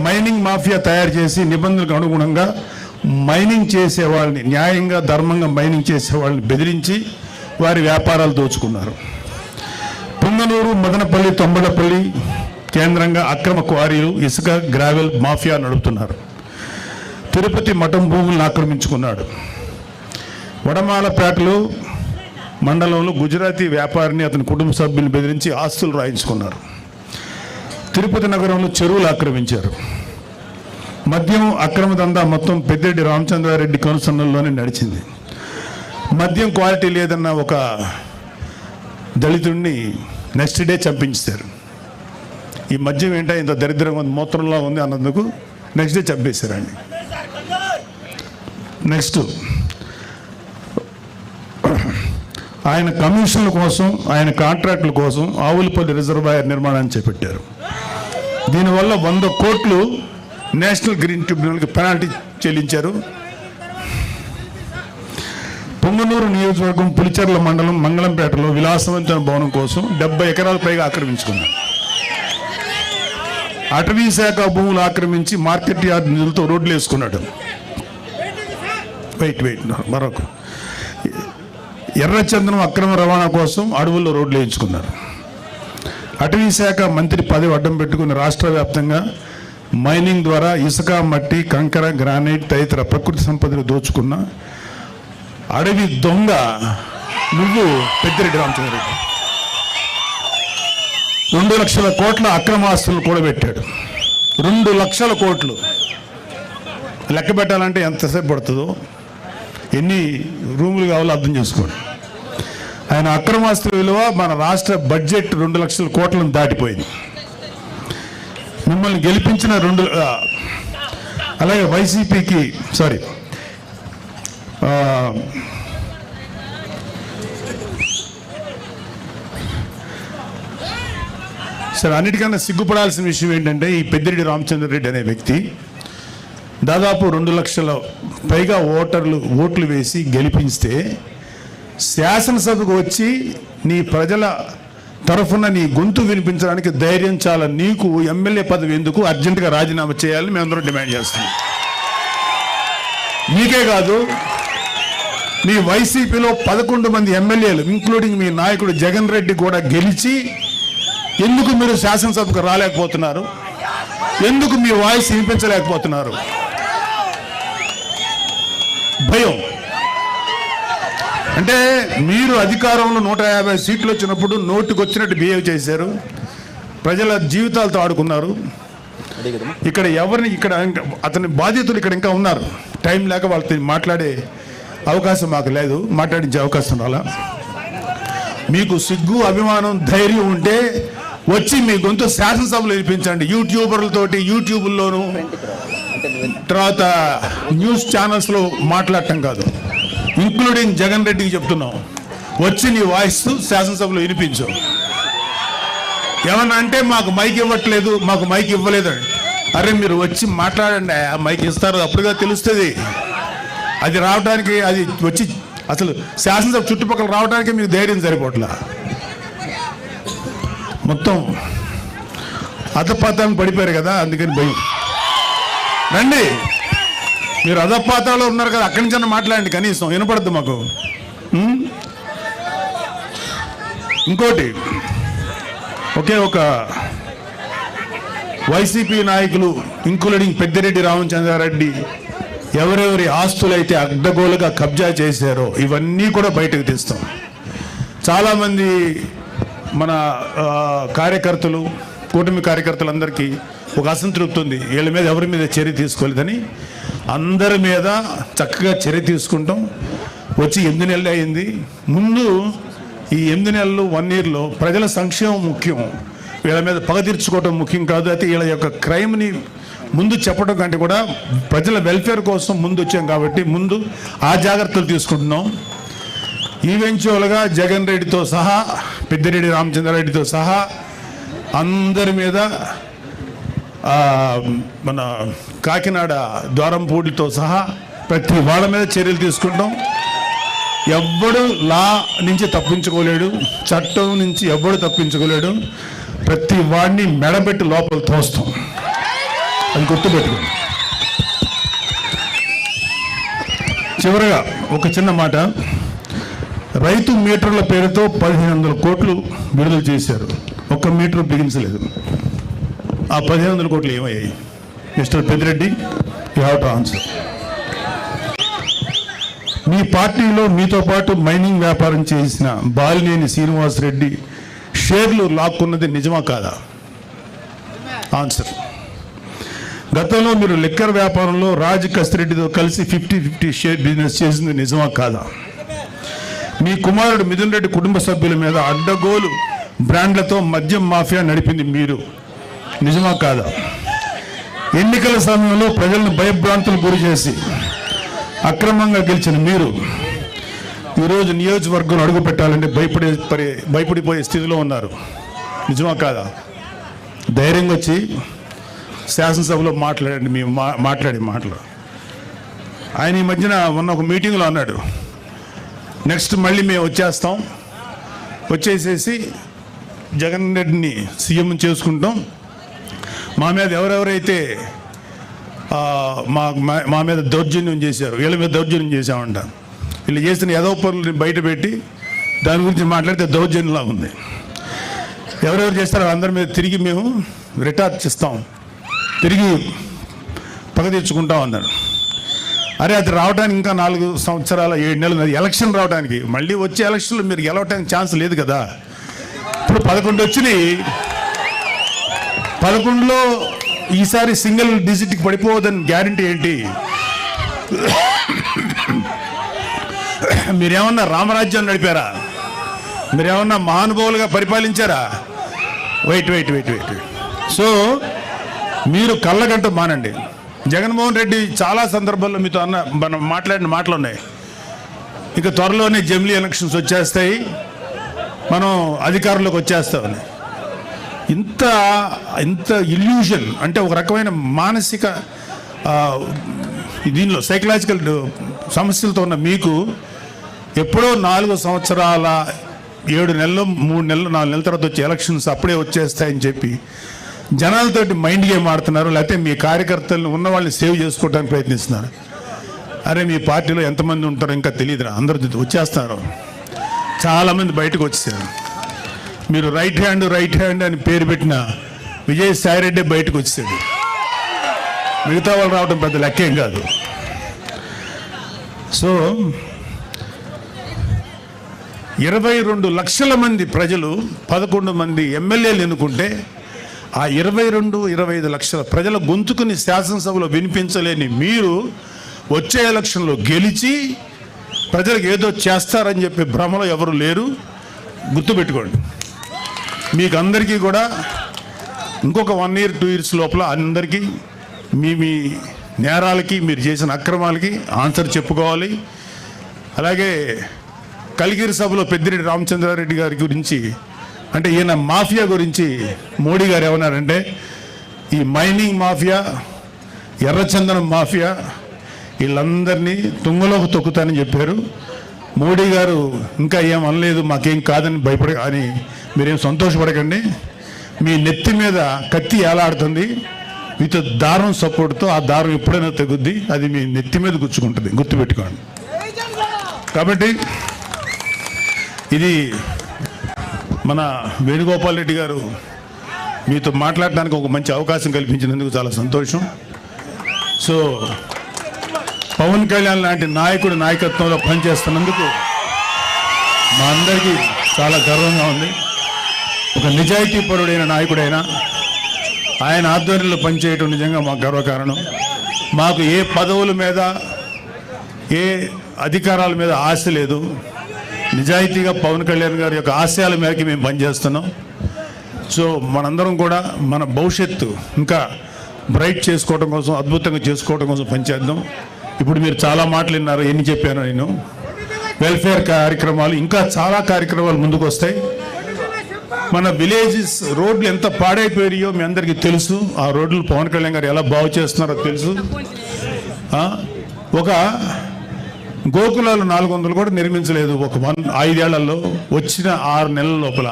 Mining mafia తయారు చేసి నిబంధనలకు అనుగుణంగా మైనింగ్ చేసే వాళ్ళని, న్యాయంగా ధర్మంగా మైనింగ్ చేసే వాళ్ళని బెదిరించి వారి వ్యాపారాలు దోచుకున్నారు. పుంగనూరు, మదనపల్లి, తొంబడపల్లి కేంద్రంగా అక్రమ క్వారీలు, ఇసుక, గ్రావెల్ మాఫియా నడుపుతున్నారు. తిరుపతి మఠం భూములను ఆక్రమించుకున్నాడు. వడమాలపేటలో మండలంలో గుజరాతీ వ్యాపారిని అతని కుటుంబ సభ్యులను బెదిరించి ఆస్తులు రాయించుకున్నారు. తిరుపతి నగరంలో చెరువులు ఆక్రమించారు. మద్యం అక్రమ దందా మొత్తం పెద్దిరెడ్డి రామచంద్రారెడ్డి కనుసన్నల్లోనే నడిచింది. మద్యం క్వాలిటీ లేదన్న ఒక దళితుడిని నెక్స్ట్ డే చంపించారు. ఈ మద్యం ఏంటో ఇంత దరిద్రంగా ఉంది, మూత్రంలో ఉంది అన్నందుకు నెక్స్ట్ డే చంపేశారండి. నెక్స్ట్ ఆయన కమిషన్ల కోసం, ఆయన కాంట్రాక్టుల కోసం ఆవులపల్లి రిజర్వాయర్ నిర్మాణాన్ని చేపట్టారు. దీనివల్ల 100 కోట్లు నేషనల్ గ్రీన్ ట్రిబ్యునల్కి పెనాల్టీ చెల్లించారు. పొంగనూరు నియోజకవర్గం పులిచెర్ల మండలం మంగళంపేటలో విలాసవంతమైన భవనం కోసం 70 ఎకరాల పైగా ఆక్రమించుకున్నారు. అటవీ శాఖ భూములు ఆక్రమించి మార్కెట్ యార్డ్ నిధులతో రోడ్లు వేసుకున్నాడు. మరొక ఎర్రచందనం అక్రమ రవాణా కోసం అడవుల్లో రోడ్లు వేయించుకున్నారు. అటవీ శాఖ మంత్రి పదవి అడ్డం పెట్టుకుని రాష్ట్ర వ్యాప్తంగా మైనింగ్ ద్వారా ఇసుక, మట్టి, కంకర, గ్రానైట్ తదితర ప్రకృతి సంపదను దోచుకున్న అడవి దొంగ నువ్వు పెద్దిరెడ్డి రామచంద్రారెడ్డి. 2 లక్షల కోట్ల అక్రమ ఆస్తులను కూడబెట్టాడు. 2 లక్షల కోట్లు లెక్క పెట్టాలంటే ఎంతసేపు పడుతుందో, ఎన్ని రూములు కావాలో అర్థం చేసుకోండి. ఆయన అక్రమాస్తుల విలువ మన రాష్ట్ర బడ్జెట్ 2 లక్షల కోట్లను దాటిపోయింది. మిమ్మల్ని గెలిపించిన అలాగే వైసీపీకి సరే అన్నిటికన్నా సిగ్గుపడాల్సిన విషయం ఏంటంటే ఈ పెద్దిరెడ్డి రామచంద్రారెడ్డి అనే వ్యక్తి దాదాపు 2 లక్షల పైగా ఓట్లు వేసి గెలిపిస్తే శాసనసభకు వచ్చి నీ ప్రజల తరఫున నీ గొంతు వినిపించడానికి ధైర్యం చాలా. నీకు ఎమ్మెల్యే పదవి ఎందుకు? అర్జెంటుగా రాజీనామా చేయాలని మేమందరం డిమాండ్ చేస్తున్నాం. నీకే కాదు, మీ వైసీపీలో 11 మంది ఎమ్మెల్యేలు ఇంక్లూడింగ్ మీ నాయకుడు జగన్ రెడ్డి కూడా గెలిచి ఎందుకు మీరు శాసనసభకు రాలేకపోతున్నారు? ఎందుకు మీ వాయిస్ వినిపించలేకపోతున్నారు? భయం. అంటే మీరు అధికారంలో 150 సీట్లు వచ్చినప్పుడు నోటికి వచ్చినట్టు బిహేవ్ చేశారు. ప్రజల జీవితాలతో ఆడుకున్నారు. ఇక్కడ అతని బాధితులు ఇక్కడ ఇంకా ఉన్నారు. టైం లేక వాళ్ళతో మాట్లాడే అవకాశం మాకు లేదు, మాట్లాడించే అవకాశం రాలా. మీకు సిగ్గు, అభిమానం, ధైర్యం ఉంటే వచ్చి మీ గొంతు శాసనసభలో వినిపించండి. యూట్యూబర్లతోటి యూట్యూబ్లోను తర్వాత న్యూస్ ఛానల్స్లో మాట్లాడటం కాదు. ఇంక్లూడింగ్ జగన్ రెడ్డికి చెప్తున్నాం, వచ్చి నీ వాయిస్ శాసనసభలో వినిపించు. ఏమన్నా అంటే మాకు మైక్ ఇవ్వట్లేదు, మాకు మైక్ ఇవ్వలేదండి. అరే మీరు వచ్చి మాట్లాడండి, ఆ మైక్ ఇస్తారు, అప్పుడుగా తెలుస్తుంది. అది రావడానికి, అది వచ్చి అసలు శాసనసభ చుట్టుపక్కల రావడానికి మీకు ధైర్యం సరిపోట్లా. మొత్తం అధపాతాలను పడిపోయారు కదా, అందుకని భయం. రండి, మీరు అధపాతాలో ఉన్నారు కదా, అక్కడి నుంచి మాట్లాడండి, కనీసం వినపడద్దు మాకు. ఇంకోటి, ఒక వైసీపీ నాయకులు ఇంక్లూడింగ్ పెద్దిరెడ్డి రామచంద్రారెడ్డి ఎవరెవరి ఆస్తులైతే అడ్డగోలుగా కబ్జా చేశారో ఇవన్నీ కూడా బయటకు తీస్తాం. చాలామంది మన కార్యకర్తలు, కూటమి కార్యకర్తలందరికీ ఒక అసంతృప్తి ఉంది, వీళ్ళ మీద ఎవరి మీద చర్య తీసుకోలేదని. అందరి మీద చక్కగా చర్య తీసుకుంటాం. వచ్చి 8 నెలలు అయింది. ముందు ఈ 8 నెలలు 1 ఇయర్లో ప్రజల సంక్షేమం ముఖ్యం, వీళ్ళ మీద పగ తీర్చుకోవడం ముఖ్యం కాదు. అయితే వీళ్ళ యొక్క క్రైమ్ని ముందు చెప్పడం కంటే కూడా ప్రజల వెల్ఫేర్ కోసం ముందు వచ్చాం కాబట్టి ముందు ఆ జాగ్రత్తలు తీసుకుంటున్నాం. ఈవెంచువల్గా జగన్ రెడ్డితో సహా, పెద్దిరెడ్డి రామచంద్రారెడ్డితో సహా అందరి మీద, మన కాకినాడ ద్వారంపూడితో సహా ప్రతి వాళ్ళ మీద చర్యలు తీసుకుంటాం. ఎవ్వడు లా నుంచి తప్పించుకోలేడు, చట్టం నుంచి ఎవ్వడు తప్పించుకోలేడు. ప్రతి వాడిని మెడబెట్టి లోపల తోస్తాం. అది గుర్తుపెట్టుకోండి. చివరగా ఒక చిన్న మాట, రైతు మీటర్ల పేరుతో 1500 కోట్లు విడుదల చేశారు, ఒక్క మీటర్ బిగించలేదు. ఆ 1500 కోట్లు ఏమయ్యాయి? Mister Peddireddy, you have to answer. మీ పార్టీలో మీతో పాటు మైనింగ్ వ్యాపారం చేసిన బాలినేని శ్రీనివాసరెడ్డి షేర్లు లాక్కున్నది నిజమా కాదా? ఆన్సర్. గతంలో మీరు లిక్కర్ వ్యాపారంలో రాజ్ కసిరెడ్డితో కలిసి 50-50 షేర్ బిజినెస్ చేసింది నిజమా కాదా? మీ కుమారుడు మిథున్ రెడ్డి కుటుంబ సభ్యుల మీద అడ్డగోలు బ్రాండ్లతో మద్యం మాఫియా నడిపింది మీరు, నిజమా కాదా? ఎన్నికల సమయంలో ప్రజలను భయభ్రాంతులు గురి చేసి అక్రమంగా గెలిచిన మీరు ఈరోజు నియోజకవర్గం అడుగు పెట్టాలంటే భయపడిపోయే స్థితిలో ఉన్నారు, నిజమా కాదా? ధైర్యంగా వచ్చి శాసనసభలో మాట్లాడండి. మేము మాట్లాడే మాటలు ఆయన ఈ మధ్యన మొన్న ఒక మీటింగ్లో అన్నాడు, నెక్స్ట్ మళ్ళీ మేము వచ్చేసేసి జగన్ రెడ్డిని సీఎం చేసుకుంటాం, మా మీద ఎవరెవరైతే మా మీద దౌర్జన్యం చేశారు వీళ్ళ మీద దౌర్జన్యం చేశామంట, వీళ్ళు చేసిన ఏదో పనులని బయట పెట్టి దాని గురించి మాట్లాడితే దౌర్జన్యంలా ఉంది. ఎవరెవరు చేస్తారో అందరి మీద తిరిగి మేము రిటార్చ్ ఇస్తాం, తిరిగి పగ తెచ్చుకుంటాం అన్నారు. అరే అది రావడానికి ఇంకా 4 సంవత్సరాల 7 నెలలు, ఎలక్షన్ రావడానికి, మళ్ళీ వచ్చే ఎలక్షన్లో మీరు గెలవడానికి ఛాన్స్ లేదు కదా. ఇప్పుడు 11 వచ్చినాయి, 11లో ఈసారి సింగిల్ డిజిట్కి పడిపోవద్దని గ్యారంటీ ఏంటి? మీరేమన్నా రామరాజ్యం నడిపారా? మీరేమన్నా మహానుభావులుగా పరిపాలించారా? వెయిట్. సో మీరు కళ్ళగంట మానండి. జగన్మోహన్ రెడ్డి చాలా సందర్భాల్లో మీతో మనం మాట్లాడిన మాటలు ఉన్నాయి, ఇక త్వరలోనే జమిలీ ఎలక్షన్స్ వచ్చేస్తాయి, మనం అధికారంలోకి వచ్చేస్తామని. ఇంత ఇల్యూషన్ అంటే ఒక రకమైన మానసిక దీనిలో సైకలాజికల్ సమస్యలతో ఉన్న మీకు ఎప్పుడో 4 సంవత్సరాల 7 నెలలు 3 నెలలు 4 నెలల తర్వాత వచ్చే ఎలక్షన్స్ అప్పుడే వచ్చేస్తాయని చెప్పి జనాలతోటి మైండ్ గేమ్ ఆడుతున్నారు, లేకపోతే మీ కార్యకర్తలను ఉన్న వాళ్ళని సేవ్ చేసుకోవడానికి ప్రయత్నిస్తున్నారు. అరే మీ పార్టీలో ఎంతమంది ఉంటారో ఇంకా తెలియదురా, అందరూ వచ్చేస్తున్నారు, చాలామంది బయటకు వచ్చేసారు. మీరు రైట్ హ్యాండ్ అని పేరు పెట్టిన విజయసాయిరెడ్డి బయటకు వచ్చేసాడు, మిగతా వాళ్ళు రావడం పెద్ద లెక్కేం కాదు. సో 22 లక్షల మంది ప్రజలు 11 మంది ఎమ్మెల్యేలు ఎన్నుకుంటే ఆ 22-25 లక్షల ప్రజల గొంతుకుని శాసనసభలో వినిపించలేని మీరు వచ్చే ఎలక్షన్లో గెలిచి ప్రజలకు ఏదో చేస్తారని చెప్పి భ్రమలో ఎవరు లేరు, గుర్తుపెట్టుకోండి. మీకు అందరికీ కూడా ఇంకొక 1 year 2 years లోపల అందరికీ మీ నేరాలకి మీరు చేసిన అక్రమాలకి ఆన్సర్ చెప్పుకోవాలి. అలాగే కలిగిరి సభలో పెద్దిరెడ్డి రామచంద్రారెడ్డి గారి గురించి అంటే ఈయన మాఫియా గురించి మోడీ గారు ఏమన్నారంటే ఈ మైనింగ్ మాఫియా, ఎర్రచందనం మాఫియా వీళ్ళందరినీ తుంగలోకి తొక్కుతానని చెప్పారు. మోడీ గారు ఇంకా ఏం అనలేదు, మాకేం కాదని అని మీరేం సంతోషపడకండి. మీ నెత్తి మీద కత్తి ఏలాడుతుంది మీతో దారం సపోర్ట్తో, ఆ దారం ఎప్పుడైనా తెగుద్ది, అది మీ నెత్తి మీద గుచ్చుకుంటుంది, గుర్తుపెట్టుకోండి. కాబట్టి ఇది మన వేణుగోపాల్ రెడ్డి గారు మీతో మాట్లాడడానికి ఒక మంచి అవకాశం కల్పించినందుకు చాలా సంతోషం. సో పవన్ కళ్యాణ్ లాంటి నాయకుడు నాయకత్వంలో పనిచేస్తున్నందుకు మా అందరికీ చాలా గర్వంగా ఉంది. ఒక నిజాయితీపరుడైన నాయకుడైనా ఆయన ఆధ్వర్యంలో పనిచేయటం నిజంగా మాకు గర్వకారణం. మాకు ఏ పదవుల మీద ఏ అధికారాల మీద ఆశ లేదు, నిజాయితీగా పవన్ కళ్యాణ్ గారి యొక్క ఆశయాల మేరకు మేము పనిచేస్తున్నాం. సో మనందరం కూడా మన భవిష్యత్తు ఇంకా బ్రైట్ చేసుకోవడం కోసం, అద్భుతంగా చేసుకోవడం కోసం పనిచేద్దాం. ఇప్పుడు మీరు చాలా మాటలు విన్నారు, ఎన్ని చెప్పాను నేను. వెల్ఫేర్ కార్యక్రమాలు ఇంకా చాలా కార్యక్రమాలు ముందుకు వస్తాయి. మన విలేజెస్ రోడ్లు ఎంత పాడైపోయాయో మీ అందరికీ తెలుసు. ఆ రోడ్లు పవన్ కళ్యాణ్ గారు ఎలా బాగు చేస్తున్నారో తెలుసు. ఒక గోకులాలు 400 కూడా నిర్మించలేదు ఒక 5 ఏళ్లలో, వచ్చిన 6 నెలల లోపల.